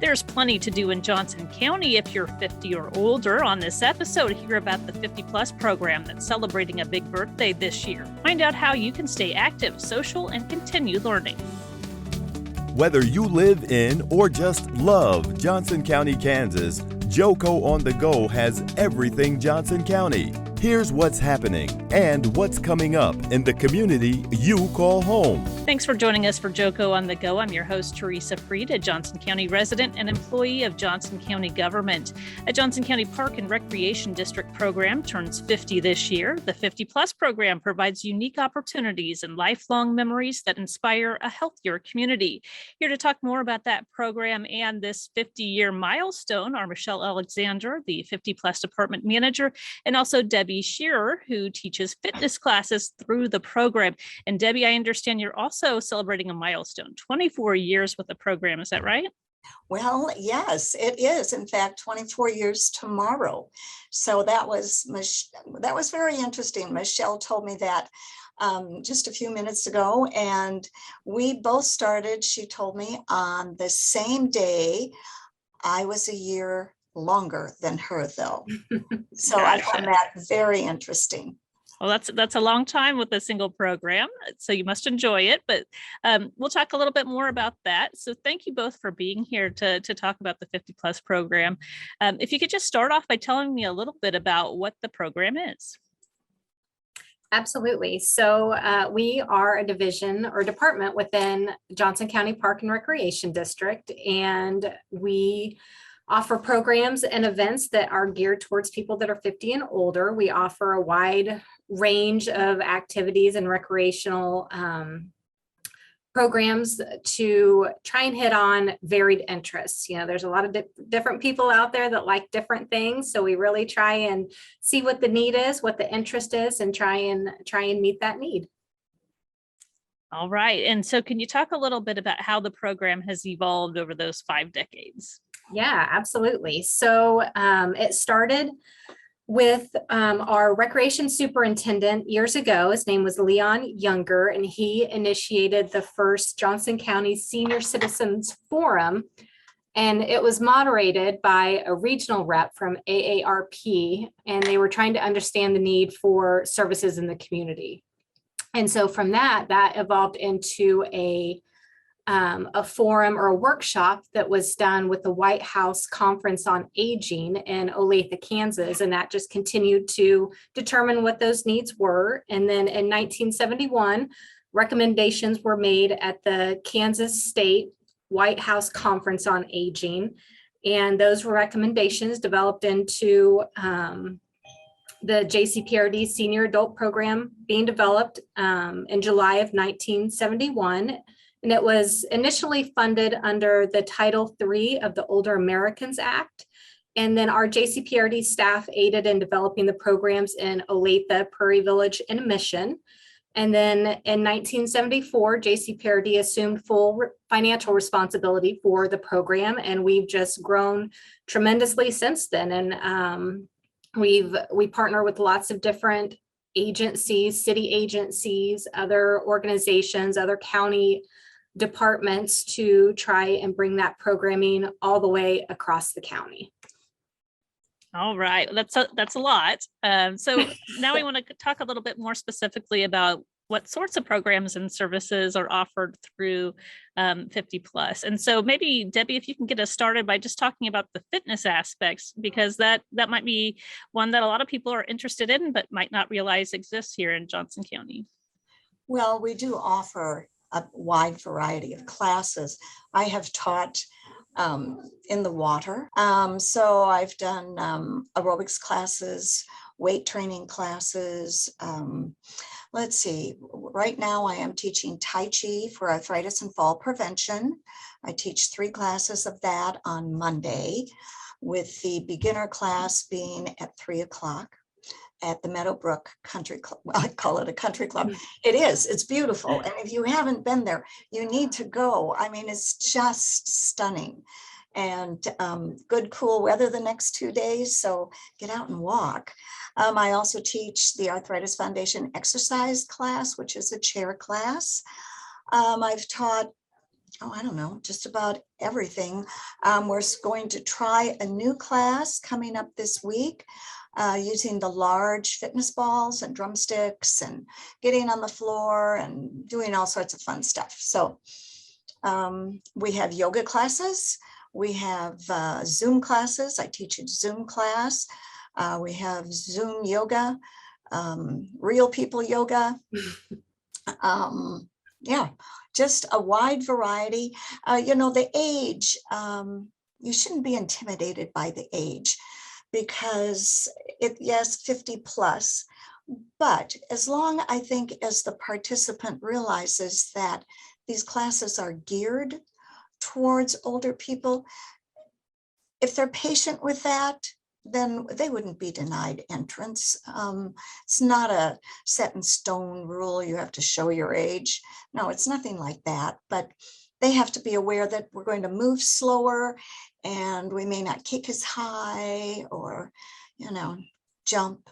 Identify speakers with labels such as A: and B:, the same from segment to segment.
A: There's plenty to do in Johnson County if you're 50 or older. On this episode, hear about the 50 Plus program that's celebrating a big birthday this year. Find out how you can stay active, social, and continue learning.
B: Whether you live in or just love Johnson County, Kansas, JoCo on the Go has everything Johnson County. Here's what's happening and what's coming up in the community you call home.
A: Thanks for joining us for JoCo on the Go. I'm your host, Teresa Freed, a Johnson County resident and employee of Johnson County government. A Johnson County Park and Recreation District program turns 50 this year. The 50 Plus program provides unique opportunities and lifelong memories that inspire a healthier community. Here to talk more about that program and this 50-year milestone are Michelle Alexander, the 50 Plus department manager, and also Debbie Shearer, who teaches fitness classes through the program. And Debbie, I understand you're also celebrating a milestone, 24 years with the program. Is that right?
C: Well, yes, it is. In fact, 24 years tomorrow. So that was very interesting. Michelle told me that just a few minutes ago, and we both started, she told me, on the same day. I was a year longer than her, though. So gotcha. I found that very interesting.
A: Well, that's a long time with a single program, so you must enjoy it. But we'll talk a little bit more about that. So thank you both for being here to talk about the 50 Plus program. If you could just start off by telling me a little bit about what the program is.
D: Absolutely. So we are a division or department within Johnson County Park and Recreation District, and we offer programs and events that are geared towards people that are 50 and older. We offer a wide range of activities and recreational programs to try and hit on varied interests. You know, there's a lot of different people out there that like different things. So we really try and see what the need is, what the interest is, and try and meet that need.
A: All right. And so can you talk a little bit about how the program has evolved over those 5 decades?
D: Yeah, absolutely. So it started with our recreation superintendent years ago. His name was Leon Younger, and he initiated the first Johnson County Senior Citizens Forum. And it was moderated by a regional rep from AARP, and they were trying to understand the need for services in the community. And so from that evolved into a forum or a workshop that was done with the White House Conference on Aging in Olathe, Kansas. And that just continued to determine what those needs were. And then in 1971, recommendations were made at the Kansas State White House Conference on Aging. And those recommendations developed into the JCPRD Senior Adult Program being developed in July of 1971. And it was initially funded under the Title III of the Older Americans Act. And then our JCPRD staff aided in developing the programs in Olathe, Prairie Village, and Mission. And then in 1974, JCPRD assumed full financial responsibility for the program. And we've just grown tremendously since then. And we partner with lots of different agencies, city agencies, other organizations, other county departments to try and bring that programming all the way across the county.
A: All right, that's a lot. So now we want to talk a little bit more specifically about what sorts of programs and services are offered through 50 Plus. And so maybe, Debbie, if you can get us started by just talking about the fitness aspects, because that might be one that a lot of people are interested in, but might not realize exists here in Johnson County.
C: Well, we do offer a wide variety of classes. I have taught in the water. So I've done aerobics classes, weight training classes. Let's see, right now I am teaching Tai Chi for arthritis and fall prevention. I teach 3 classes of that on Monday, with the beginner class being at 3:00 at the Meadowbrook Country Club. Well, I call it a country club. It is, it's beautiful. And if you haven't been there, you need to go. I mean, it's just stunning. And good, cool weather the next 2 days. So get out and walk. I also teach the Arthritis Foundation exercise class, which is a chair class. I've taught I don't know, just about everything. We're going to try a new class coming up this week using the large fitness balls and drumsticks and getting on the floor and doing all sorts of fun stuff. So we have yoga classes. We have Zoom classes. I teach a Zoom class. We have Zoom yoga, real people yoga. Yeah, just a wide variety. The age, you shouldn't be intimidated by the age because yes, 50 plus, but as long, I think, as the participant realizes that these classes are geared towards older people, if they're patient with that, then they wouldn't be denied entrance. It's not a set in stone rule. You have to show your age. No, it's nothing like that, but they have to be aware that we're going to move slower and we may not kick as high or, jump.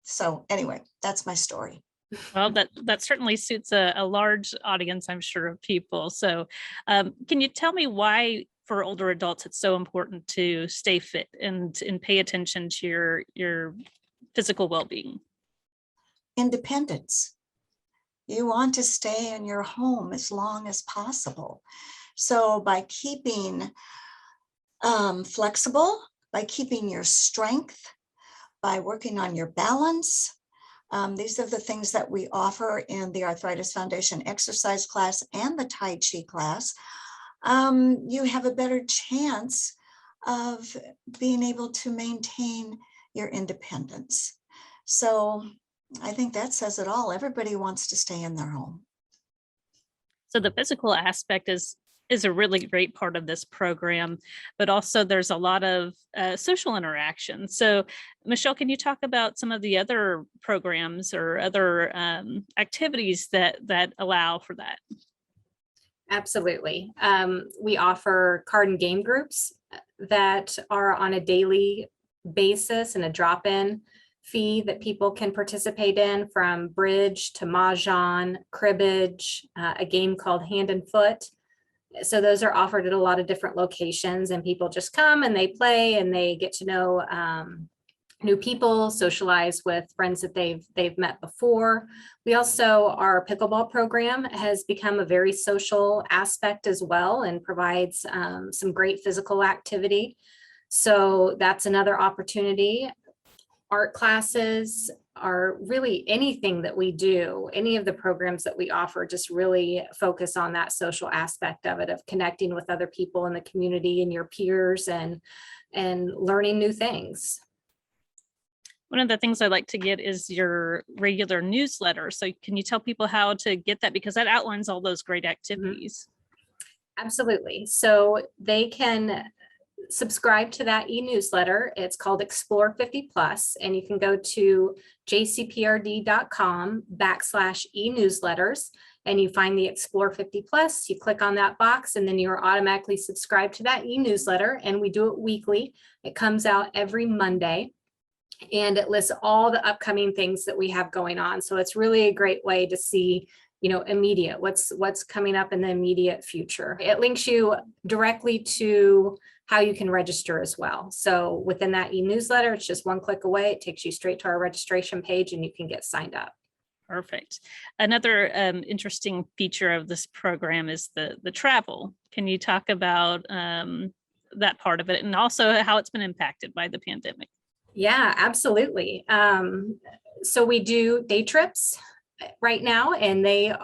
C: So anyway, that's my story.
A: Well, that certainly suits a large audience, I'm sure, of people. So can you tell me why for older adults it's so important to stay fit and pay attention to your physical well-being?
C: Independence. You want to stay in your home as long as possible. So by keeping flexible, by keeping your strength, by working on your balance, these are the things that we offer in the Arthritis Foundation exercise class and the Tai Chi class. You have a better chance of being able to maintain your independence. So I think that says it all. Everybody wants to stay in their home.
A: So the physical aspect is a really great part of this program, but also there's a lot of social interaction. So Michelle, can you talk about some of the other programs or other activities that allow for that?
D: Absolutely. We offer card and game groups that are on a daily basis and a drop-in fee that people can participate in, from bridge to mahjong, cribbage, a game called hand and foot. So those are offered at a lot of different locations, and people just come and they play and they get to know new people, socialize with friends that they've met before. We also, our pickleball program has become a very social aspect as well and provides some great physical activity. So that's another opportunity. Art classes are really anything that we do, any of the programs that we offer just really focus on that social aspect of it, of connecting with other people in the community and your peers and learning new things.
A: One of the things I like to get is your regular newsletter. So can you tell people how to get that? Because that outlines all those great activities.
D: Absolutely. So they can subscribe to that e-newsletter. It's called Explore 50 Plus, and you can go to jcprd.com/e-newsletters, and you find the Explore 50 Plus. You click on that box, and then you're automatically subscribed to that e-newsletter, and we do it weekly. It comes out every Monday, and it lists all the upcoming things that we have going on. So it's really a great way to see, immediate, what's coming up in the immediate future. It links you directly to how you can register as well. So within that e-newsletter, it's just one click away. It takes you straight to our registration page and you can get signed up.
A: Perfect. Another interesting feature of this program is the travel. Can you talk about that part of it and also how it's been impacted by the pandemic?
D: Yeah, absolutely. So we do day trips right now, and they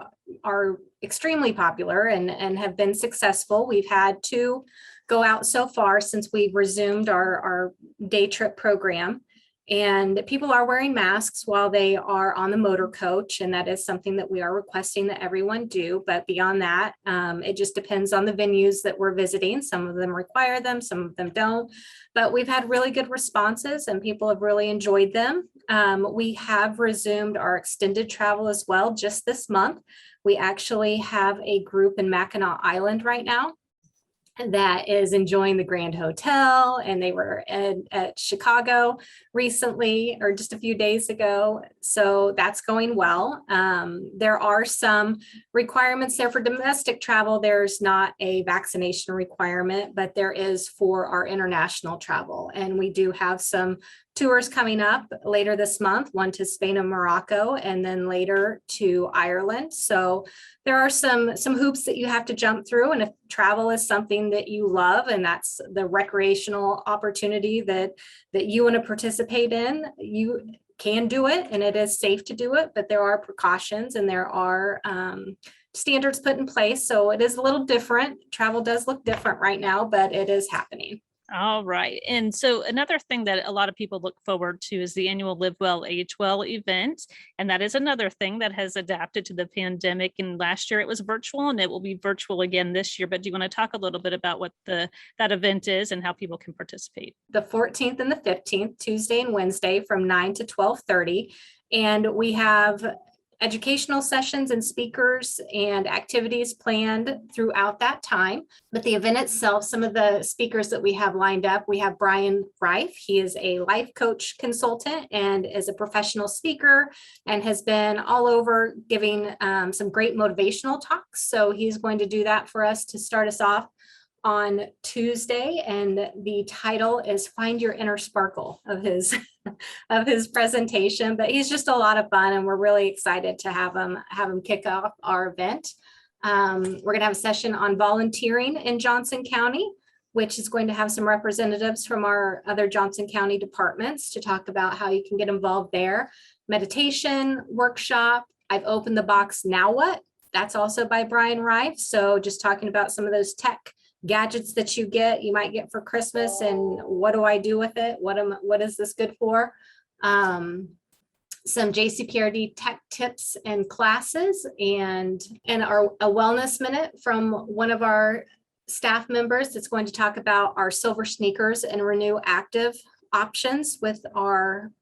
D: are extremely popular and have been successful. We've had 2 go out so far since we've resumed our day trip program. And people are wearing masks while they are on the motor coach. And that is something that we are requesting that everyone do. But beyond that, it just depends on the venues that we're visiting. Some of them require them, some of them don't. But we've had really good responses and people have really enjoyed them. We have resumed our extended travel as well just this month. We actually have a group in Mackinac Island right now. that is enjoying the Grand Hotel, and they were at Chicago recently, or just a few days ago. So that's going well. There are some requirements there for domestic travel. There's not a vaccination requirement, but there is for our international travel. And we do have some tours coming up later this month, one to Spain and Morocco, and then later to Ireland. So there are some hoops that you have to jump through. And if travel is something that you love, and that's the recreational opportunity that you want to participate in, you can do it, and it is safe to do it, but there are precautions and there are standards put in place. So it is a little different. Travel does look different right now, but it is happening.
A: All right. And so another thing that a lot of people look forward to is the annual Livewell Age Well event. And that is another thing that has adapted to the pandemic. And last year it was virtual, and it will be virtual again this year. But do you want to talk a little bit about what that event is and how people can participate?
D: The 14th and the 15th, Tuesday and Wednesday, from 9 to 12:30. And we have educational sessions and speakers and activities planned throughout that time. But the event itself, some of the speakers that we have lined up, we have Brian Reif. He is a life coach consultant and is a professional speaker and has been all over giving some great motivational talks. So he's going to do that for us to start us off on Tuesday, and the title is Find Your Inner Sparkle of his presentation. But he's just a lot of fun, and we're really excited to have him kick off our event. We're gonna have a session on volunteering in Johnson County, which is going to have some representatives from our other Johnson County departments to talk about how you can get involved there. Meditation workshop. I've opened the box. Now what? That's also by Brian Reif. So just talking about some of those tech gadgets that you might get for Christmas, and what do I do with it? What is this good for? Some JCPRD tech tips and classes, and a wellness minute from one of our staff members that's going to talk about our silver sneakers and Renew Active options with our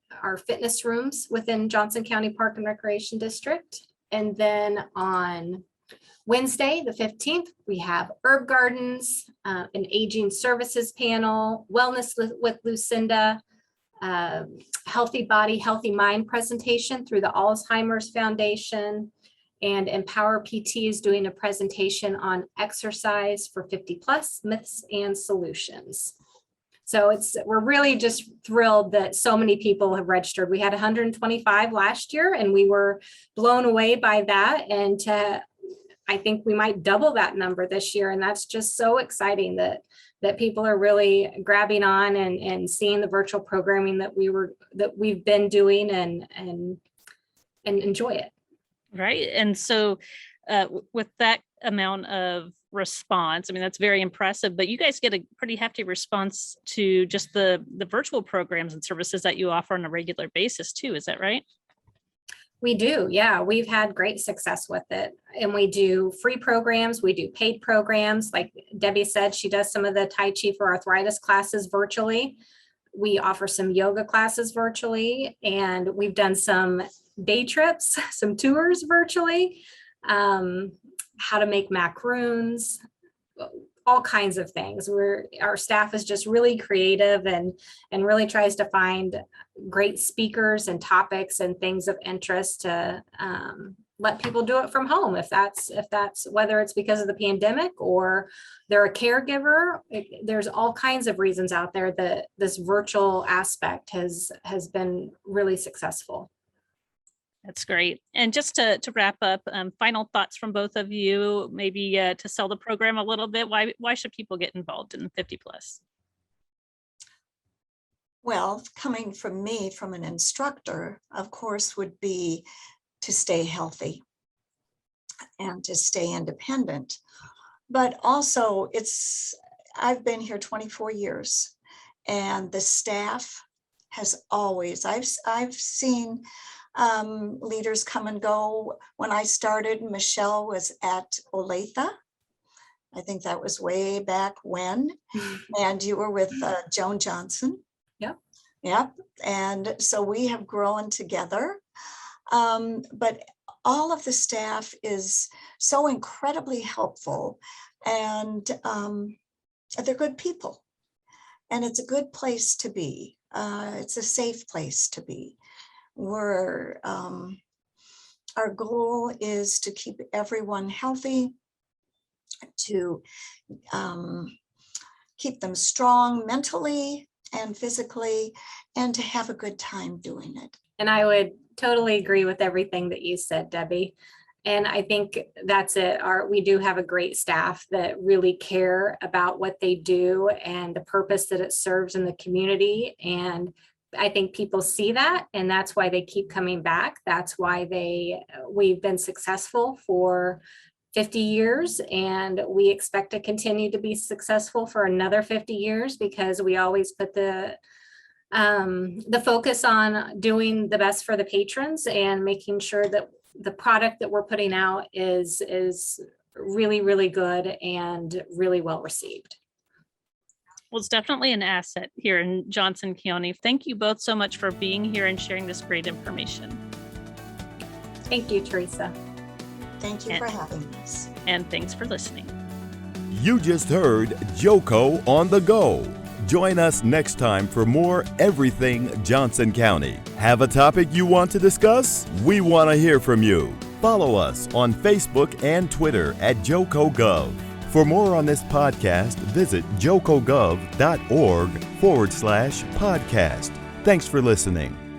D: fitness rooms within Johnson County Park and Recreation District. And then on Wednesday, the 15th, we have herb gardens, an aging services panel, wellness with Lucinda, healthy body, healthy mind presentation through the Alzheimer's Foundation, and Empower PT is doing a presentation on exercise for 50 plus, myths and solutions. So we're really just thrilled that so many people have registered. We had 125 last year, and we were blown away by that. And I think we might double that number this year. And that's just so exciting that people are really grabbing on and seeing the virtual programming that we've been doing and enjoy it.
A: Right. And so with that amount of response, I mean, that's very impressive, but you guys get a pretty hefty response to just the virtual programs and services that you offer on a regular basis too. Is that right?
D: We do. Yeah, we've had great success with it. And we do free programs. We do paid programs. Like Debbie said, she does some of the Tai Chi for Arthritis classes virtually. We offer some yoga classes virtually, and we've done some day trips, some tours virtually, how to make macaroons, all kinds of things. Our staff is just really creative and really tries to find great speakers and topics and things of interest to let people do it from home. If that's whether it's because of the pandemic or they're a caregiver, there's all kinds of reasons out there that this virtual aspect has been really successful.
A: That's great. And just to wrap up, final thoughts from both of you, maybe to sell the program a little bit. Why should people get involved in 50 plus?
C: Well, coming from me, from an instructor, of course, would be to stay healthy and to stay independent. But also I've been here 24 years, and the staff has always, I've seen leaders come and go. When I started, Michelle was at Olathe. I think that was way back when. And you were with Joan Johnson. Yep. And so we have grown together. But all of the staff is so incredibly helpful. And they're good people. And it's a good place to be. It's a safe place to be. Our goal is to keep everyone healthy, to keep them strong mentally and physically, and to have a good time doing it.
D: And I would totally agree with everything that you said, Debbie. And I think that's it. We do have a great staff that really care about what they do and the purpose that it serves in the community. And I think people see that, and that's why they keep coming back. That's why we've been successful for 50 years, and we expect to continue to be successful for another 50 years because we always put the focus on doing the best for the patrons and making sure that the product that we're putting out is really, really good and really well received.
A: Well, it's definitely an asset here in Johnson County. Thank you both so much for being here and sharing this great information.
D: Thank you, Teresa.
C: Thank you for having us.
A: And thanks for listening.
B: You just heard JoCo on the Go. Join us next time for more Everything Johnson County. Have a topic you want to discuss? We want to hear from you. Follow us on Facebook and Twitter at JoCoGov. For more on this podcast, visit jocogov.org/podcast. Thanks for listening.